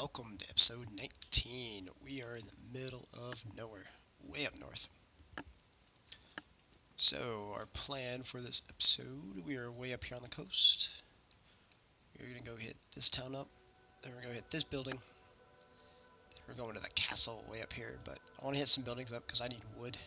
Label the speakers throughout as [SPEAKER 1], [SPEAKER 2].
[SPEAKER 1] welcome to episode 19. We are in the middle of nowhere, way up north. So, our plan for this episode, we are way up here on the coast. We're going to go hit this town up, then we're going to hit this building, then we're going to the castle way up here, but I want to hit some buildings up because I need wood,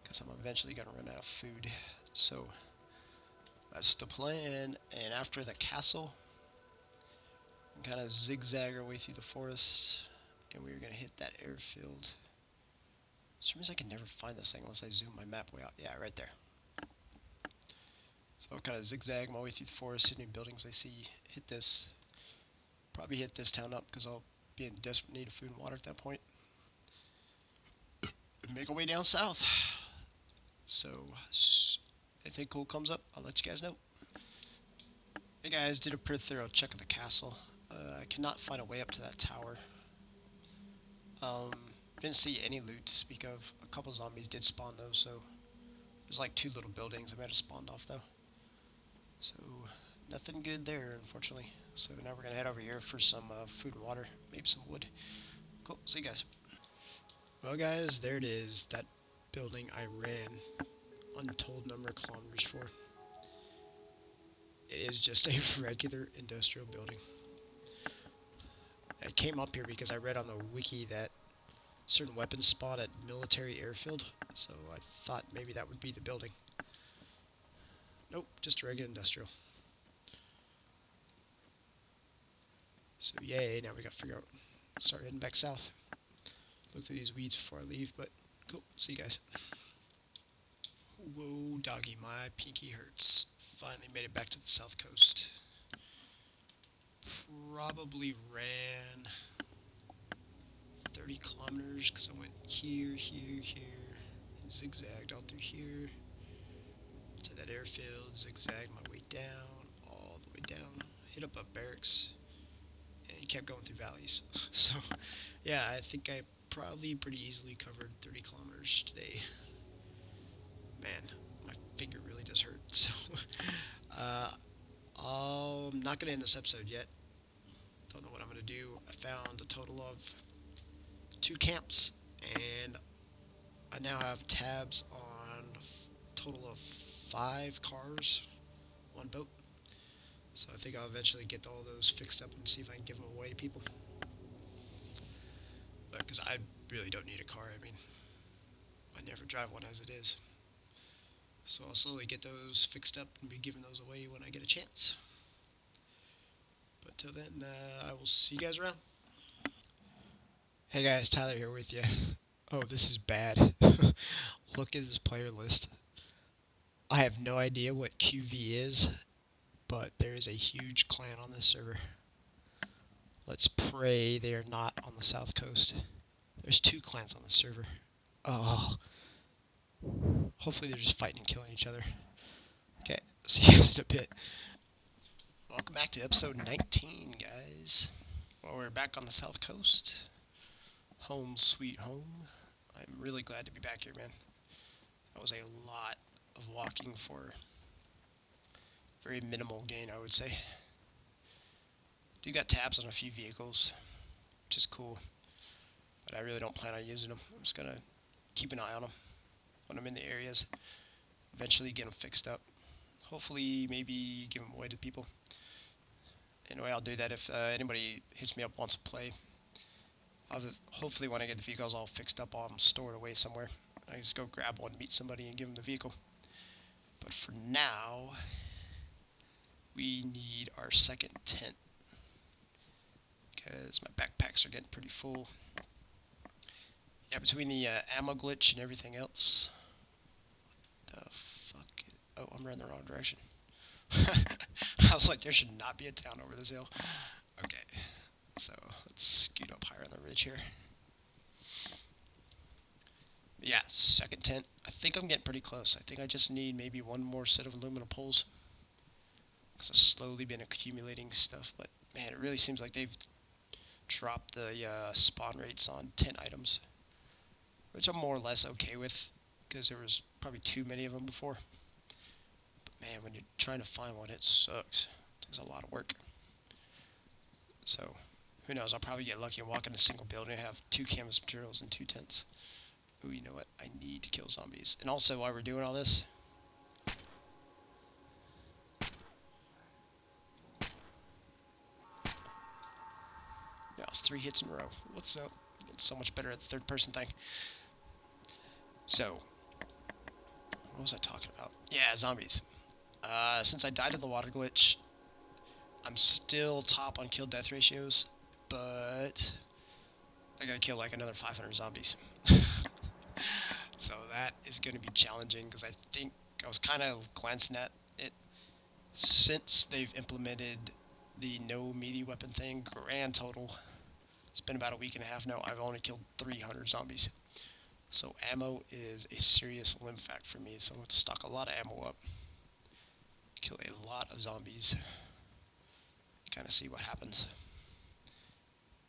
[SPEAKER 1] because I'm eventually going to run out of food. So, that's the plan, and after the castle, kind of zigzag our way through the forest, and we're going to hit that airfield. For some reason I can never find this thing unless I zoom my map way out. Yeah, right there. So I'll kind of zigzag my way through the forest, hitting buildings I see. Hit this. Probably hit this town up because I'll be in desperate need of food and water at that point. And make our way down south. So, anything cool comes up, I'll let you guys know. Hey guys, did a pretty thorough check of the castle. I cannot find a way up to that tower. Didn't see any loot to speak of. A couple zombies did spawn though, so there's like 2 little buildings I might have spawned off though. So nothing good there, unfortunately. So now we're gonna head over here for some food and water, maybe some wood. Cool, see you guys. Well guys, there it is, that building I ran untold number of kilometers for. It is just a regular industrial building. I came up here because I read on the wiki that certain weapons spawn at military airfield, so I thought maybe that would be the building. Nope, just a regular industrial. So yay, now we gotta figure out, start heading back south. Look through these weeds before I leave, but cool, see you guys. Whoa, doggy, my pinky hurts. Finally made it back to the south coast. Probably ran 30 kilometers because I went here, here, here, and zigzagged all through here to that airfield, zigzagged my way down, all the way down, hit up a barracks, and kept going through valleys. So, yeah, I think I probably pretty easily covered 30 kilometers today. Man, my finger really does hurt. So, I'm not going to end this episode yet. Don't know what I'm going to do. I found a total of 2 camps, and I now have tabs on a total of 5 cars, 1 boat. So I think I'll eventually get all those fixed up and see if I can give them away to people. Because I really don't need a car. I mean, I never drive one as it is. So I'll slowly get those fixed up and be giving those away when I get a chance. But till then, I will see you guys around. Hey guys, Tyler here with you. Oh, this is bad. Look at this player list. I have no idea what QV is, but there is a huge clan on this server. Let's pray they are not on the south coast. There's 2 clans on the server. Oh. Hopefully they're just fighting and killing each other. Okay, see you guys in a bit. Welcome back to episode 19, guys. Well, we're back on the south coast. Home sweet home. I'm really glad to be back here, man. That was a lot of walking for very minimal gain, I would say. Do got tabs on a few vehicles, which is cool, but I really don't plan on using them. I'm just gonna keep an eye on them when I'm in the areas. Eventually get them fixed up. Hopefully, maybe give them away to people. Anyway, I'll do that if anybody hits me up, wants to play. Hopefully when I get the vehicles all fixed up, I'll have them stored away somewhere. I just go grab one, meet somebody, and give them the vehicle. But for now, we need our second tent, because my backpacks are getting pretty full. Yeah, between the ammo glitch and everything else. The fuck? Oh, I'm running the wrong direction. I was like, there should not be a town over this hill. Okay, so let's scoot up higher on the ridge here. Yeah, second tent. I think I'm getting pretty close. I think I just need maybe 1 more set of aluminum poles. Because I've slowly been accumulating stuff, but man, it really seems like they've dropped the spawn rates on tent items, which I'm more or less okay with, because there was probably too many of them before. But man, when you're trying to find one, it sucks. It takes a lot of work. So, Who knows? I'll probably get lucky and walk in a single building and have 2 canvas materials and 2 tents. Ooh, you know what? I need to kill zombies. And also, while we're doing all this, yeah, it's 3 hits in a row. What's up? It's so much better at the third person thing. So, what was I talking about? Yeah, zombies. Since I died in the water glitch, I'm still top on kill death ratios, but I gotta kill like another 500 zombies. So that is gonna be challenging because I think I was kind of glancing at it since they've implemented the no melee weapon thing. Grand total, it's been about a week and a half now. I've only killed 300 zombies. So ammo is a serious limb fact for me. So I'm going to stock a lot of ammo up, kill a lot of zombies, kind of see what happens. To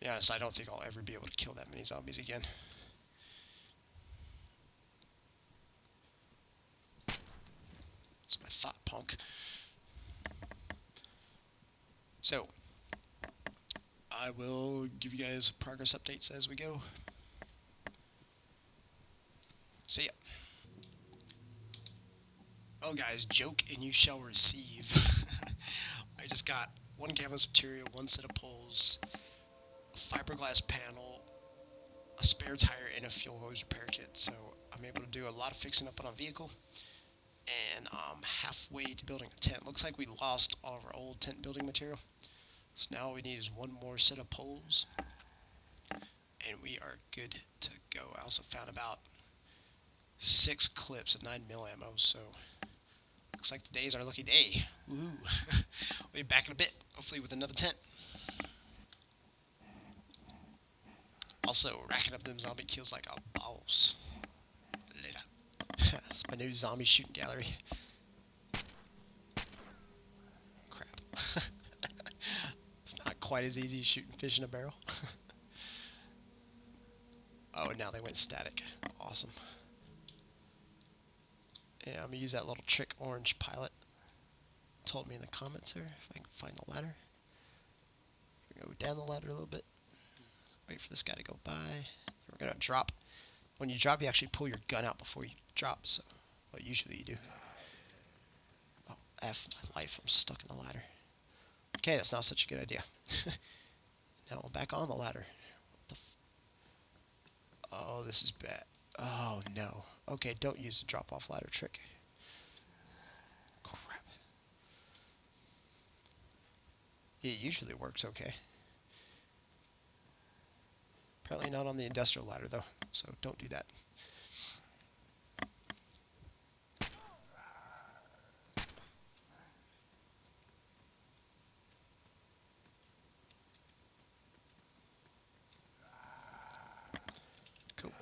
[SPEAKER 1] be honest, I don't think I'll ever be able to kill that many zombies again. That's what I thought, punk. So, I will give you guys progress updates as we go. See ya. Oh guys, joke and you shall receive. I just got 1 canvas material, 1 set of poles, a fiberglass panel, a spare tire, and a fuel hose repair kit. So I'm able to do a lot of fixing up on a vehicle, and I'm halfway to building a tent. Looks like we lost all of our old tent building material. So now all we need is 1 more set of poles, and we are good to go. I also found about 6 clips of 9mm ammo, so looks like today's our lucky day. Woo! We'll be back in a bit, hopefully with another tent. Also, racking up them zombie kills like a boss. Later. That's my new zombie shooting gallery. Crap. It's not quite as easy as shooting fish in a barrel. Oh, and now they went static. Awesome. Yeah, I'm gonna use that little trick orange pilot. Told me in the comments here if I can find the ladder. Go down the ladder a little bit. Wait for this guy to go by. We're gonna drop. When you drop, you actually pull your gun out before you drop. So, well, usually you do. Oh, F my life! I'm stuck in the ladder. Okay, that's not such a good idea. Now I'm back on the ladder. Oh, this is bad. Oh no. Okay, don't use the drop-off ladder trick. Crap. It usually works okay. Apparently not on the industrial ladder though, so don't do that. Cool.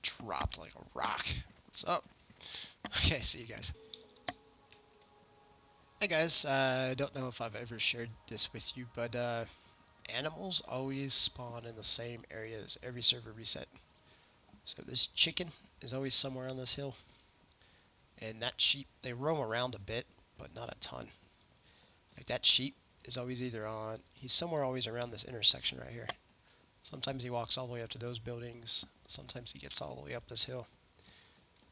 [SPEAKER 1] Dropped like a rock. What's up? Okay, see you guys. Hey guys, I don't know if I've ever shared this with you, but animals always spawn in the same areas every server reset. So this chicken is always somewhere on this hill, and that sheep, they roam around a bit, but not a ton. Like that sheep is always he's somewhere always around this intersection right here. Sometimes he walks all the way up to those buildings, sometimes he gets all the way up this hill.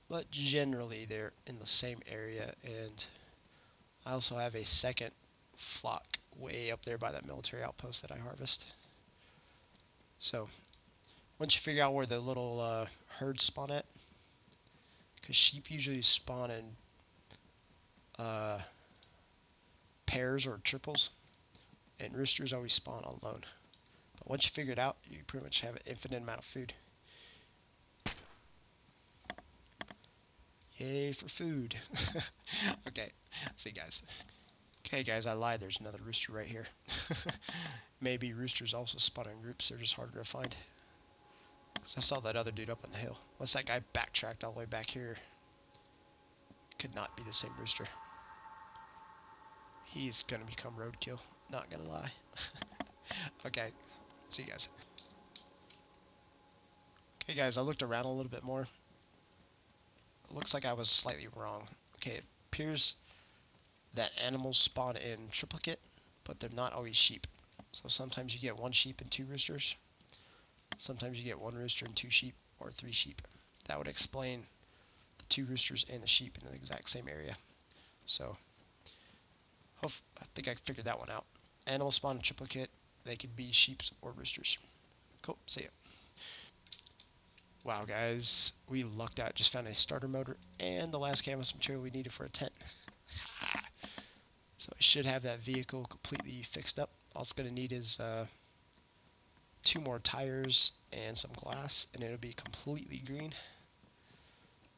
[SPEAKER 1] But generally they're in the same area, and I also have a second flock way up there by that military outpost that I harvest. So once you figure out where the little herds spawn at, because sheep usually spawn in pairs or triples, and roosters always spawn alone. But once you figure it out, you pretty much have an infinite amount of food. Yay for food. Okay, see you guys. Okay guys, I lied, there's another rooster right here. Maybe roosters also spawn in groups, they're just harder to find. So I saw that other dude up on the hill. Unless that guy backtracked all the way back here. Could not be the same rooster. He's gonna become roadkill. Not gonna lie. Okay, see you guys. Okay guys, I looked around a little bit more. It looks like I was slightly wrong. Okay, it appears that animals spawn in triplicate, but they're not always sheep. So sometimes you get one sheep and two roosters. Sometimes you get one rooster and two sheep, or three sheep. That would explain the two roosters and the sheep in the exact same area. So, I think I figured that one out. Animals spawn in triplicate. They could be sheeps or roosters. Cool, see ya. Wow, guys, we lucked out. Just found a starter motor and the last canvas material we needed for a tent. So I should have that vehicle completely fixed up. All it's going to need is two more tires and some glass, and it'll be completely green.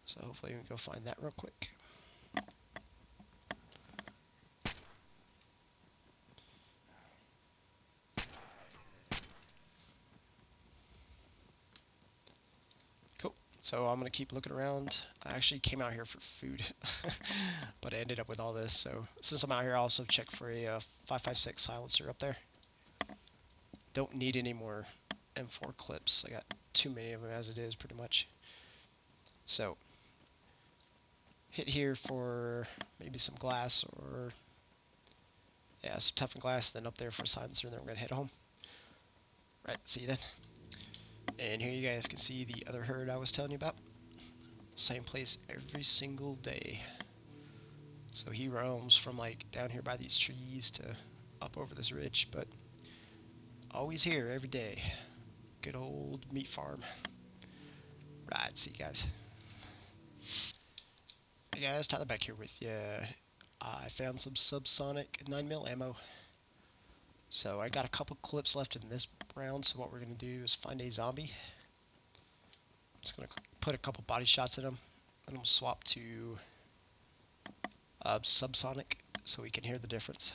[SPEAKER 1] So hopefully we can go find that real quick. Cool. So I'm going to keep looking around. I actually came out here for food, but I ended up with all this. So since I'm out here, I'll also check for a 5.56 silencer up there. Don't need any more M4 clips. I got too many of them as it is, pretty much. So hit here for maybe some glass, or yeah, some toughened glass, then up there for a silencer, and then we're gonna head home. Right, see you then. And here you guys can see the other herd I was telling you about. Same place every single day. So he roams from like down here by these trees to up over this ridge, but always here every day. Good old meat farm. Right, see you guys. Hey guys, Tyler back here with you. I found some subsonic 9mm ammo. So I got a couple clips left in this round, so what we're going to do is find a zombie. I'm just going to put a couple body shots in him, and I'm swap to subsonic so we can hear the difference.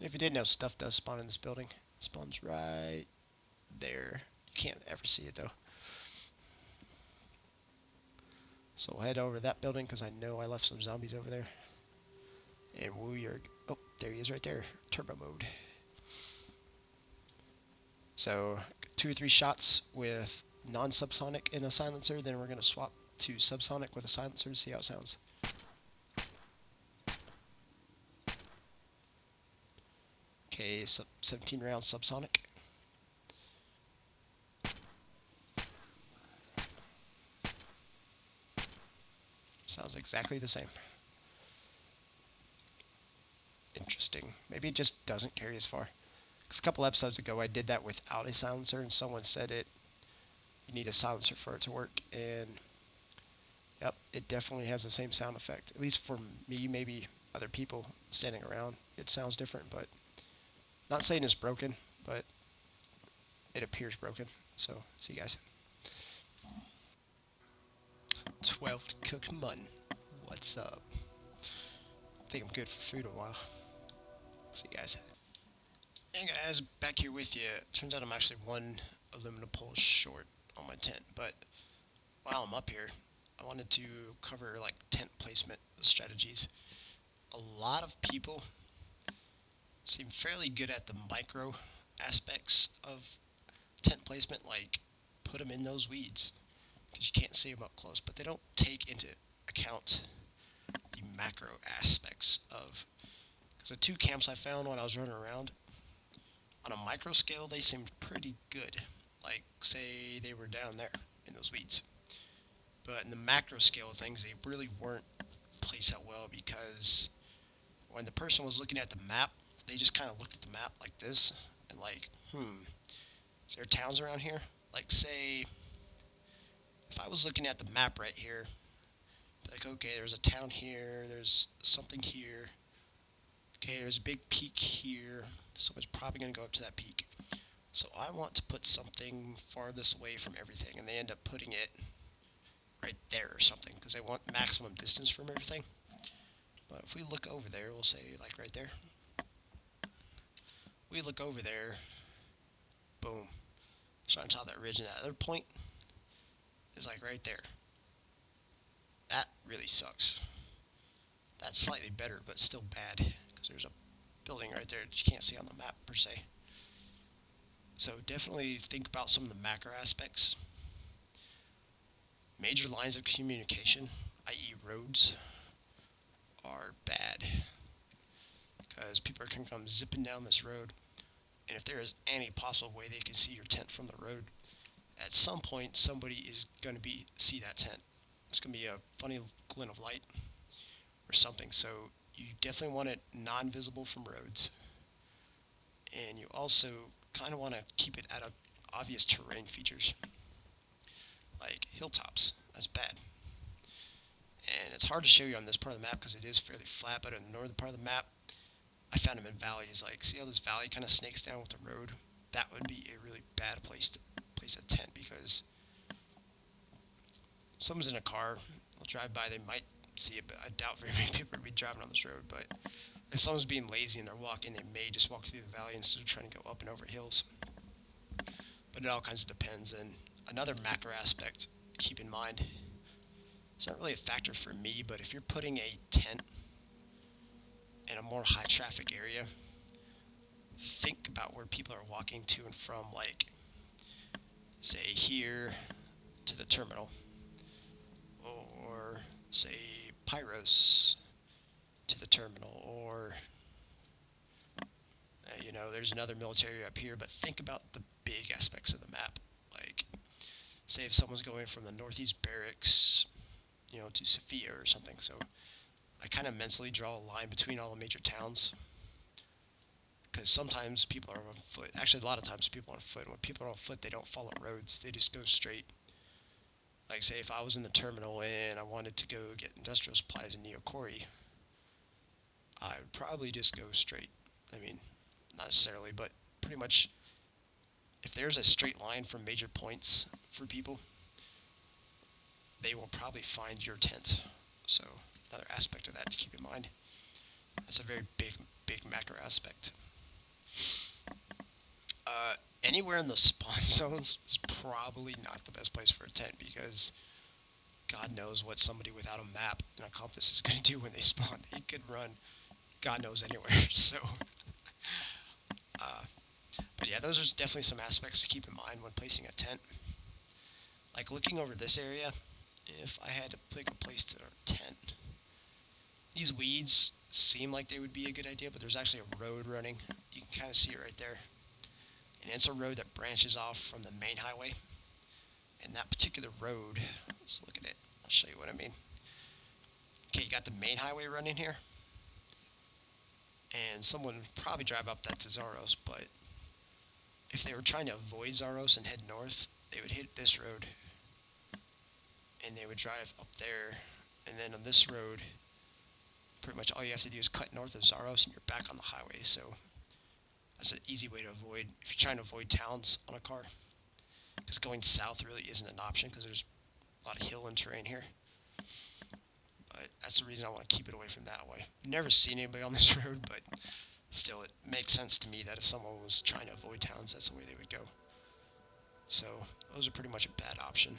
[SPEAKER 1] If you didn't know, stuff does spawn in this building. It spawns right there. You can't ever see it though. So we'll head over to that building because I know I left some zombies over there. And we are, oh, there he is right there, turbo mode. So 2 or 3 shots with non-subsonic in a silencer, then we're going to swap to subsonic with a silencer to see how it sounds. Okay, 17 rounds subsonic. Sounds exactly the same. Interesting. Maybe it just doesn't carry as far. Because a couple episodes ago I did that without a silencer, and someone said you need a silencer for it to work, and yep, it definitely has the same sound effect. At least for me, maybe other people standing around, it sounds different, but not saying it's broken, but it appears broken. So, see you guys. 12 cooked mutton. What's up? I think I'm good for food a while. See you guys. Hey guys, back here with you. Turns out I'm actually one aluminum pole short on my tent, but while I'm up here, I wanted to cover like tent placement strategies. A lot of people seem fairly good at the micro aspects of tent placement, like put them in those weeds because you can't see them up close, but they don't take into account the macro aspects of, because the 2 camps I found when I was running around, on a micro scale they seemed pretty good, like say they were down there in those weeds, but in the macro scale of things they really weren't placed out well, because when the person was looking at the map, they just kind of looked at the map like this and like, is there towns around here? Like say if I was looking at the map right here, like, okay, there's a town here, there's something here, okay, there's a big peak here, someone's probably going to go up to that peak. So I want to put something farthest away from everything, and they end up putting it right there or something, because they want maximum distance from everything. But if we look over there, we'll say like right there, we look over there, boom, it's on top of that ridge, and that other point is like right there. That really sucks. That's slightly better, but still bad, because there's a building right there that you can't see on the map per se. So definitely think about some of the macro aspects. Major lines of communication, i.e. roads, are bad, because people can come zipping down this road, and if there is any possible way they can see your tent from the road, at some point somebody is going to see that tent. It's going to be a funny glint of light or something. So you definitely want it non-visible from roads, and you also kind of want to keep it out of obvious terrain features like hilltops. That's bad, and it's hard to show you on this part of the map because it is fairly flat, but in the northern part of the map I found them in valleys. Like, see how this valley kind of snakes down with the road? That would be a really bad place to place a tent, because someone's in a car, they'll drive by, they might see it, but I doubt very many people would be driving on this road. But if someone's being lazy and they're walking, they may just walk through the valley instead of trying to go up and over hills. But it all kinds of depends. And another macro aspect to keep in mind, it's not really a factor for me, but if you're putting a tent in a more high traffic area, think about where people are walking to and from, like, say here to the terminal, or say Pyros to the terminal, or there's another military up here. But think about the big aspects of the map, like, say if someone's going from the northeast barracks, to Sophia or something. So I kind of mentally draw a line between all the major towns, because sometimes people are on foot. Actually, a lot of times people are on foot. When people are on foot, they don't follow roads. They just go straight. Like, say if I was in the terminal and I wanted to go get industrial supplies in Neokori, I would probably just go straight. I mean, not necessarily, but pretty much if there's a straight line from major points for people, they will probably find your tent. So another aspect of that to keep in mind. That's a very big macro aspect. Anywhere in the spawn zones is probably not the best place for a tent, because God knows what somebody without a map and a compass is going to do when they spawn. They could run God knows anywhere. So, but yeah, those are definitely some aspects to keep in mind when placing a tent. Like, looking over this area, if I had to pick a place to tent, these weeds seem like they would be a good idea, but there's actually a road running. You can kind of see it right there. And it's a road that branches off from the main highway. And that particular road, let's look at it. I'll show you what I mean. Okay, you got the main highway running here. And someone would probably drive up that to Zaros, but if they were trying to avoid Zaros and head north, they would hit this road, and they would drive up there, and then on this road, pretty much all you have to do is cut north of Zaros, and you're back on the highway. So that's an easy way to avoid, if you're trying to avoid towns on a car, because going south really isn't an option, because there's a lot of hill and terrain here. But that's the reason I want to keep it away from that way. I've never seen anybody on this road, but still, it makes sense to me that if someone was trying to avoid towns, that's the way they would go. So those are pretty much a bad option.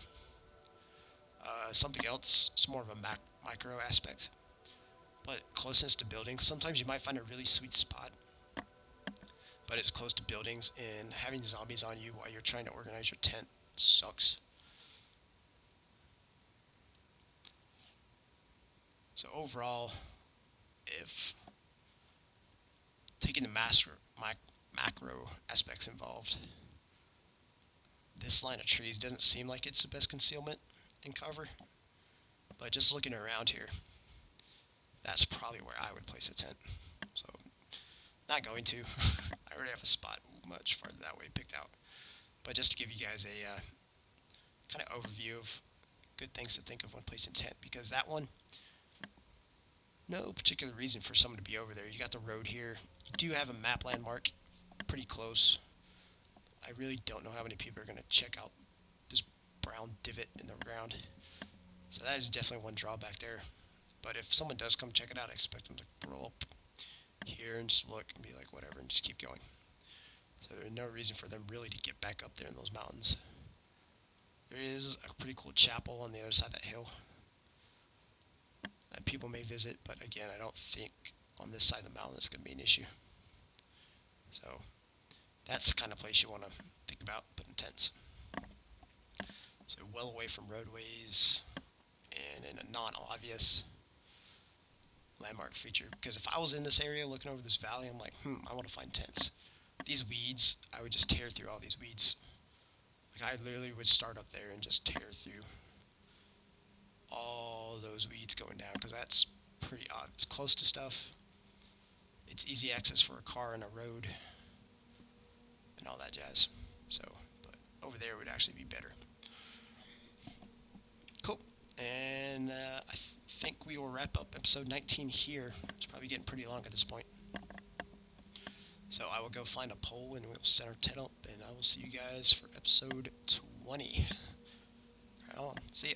[SPEAKER 1] Something else, it's more of a micro aspect, but closeness to buildings. Sometimes you might find a really sweet spot, but it's close to buildings, and having zombies on you while you're trying to organize your tent sucks. So overall, if taking the macro aspects involved, this line of trees doesn't seem like it's the best concealment and cover, but just looking around here, that's probably where I would place a tent. So, not going to. I already have a spot much farther that way picked out. But just to give you guys a kind of overview of good things to think of when placing tent, because that one, no particular reason for someone to be over there. You got the road here. You do have a map landmark pretty close. I really don't know how many people are going to check out this brown divot in the ground. So that is definitely one drawback there. But if someone does come check it out, I expect them to roll up here and just look and be like, whatever, and just keep going. So there's no reason for them really to get back up there in those mountains. There is a pretty cool chapel on the other side of that hill that people may visit, but again, I don't think on this side of the mountain it's going to be an issue. So that's the kind of place you want to think about putting tents. So well away from roadways and in a non-obvious landmark feature. Because if I was in this area looking over this valley, I'm like, I want to find tents. These weeds, I would just tear through all these weeds. Like I literally would start up there and just tear through all those weeds going down because that's pretty odd. It's close to stuff. It's easy access for a car and a road and all that jazz. So, but over there would actually be better. Cool. And I think we will wrap up episode 19 here. It's probably getting pretty long at this point. So I will go find a pole and we'll set our tent up, and I will see you guys for episode 20. Right on. See ya.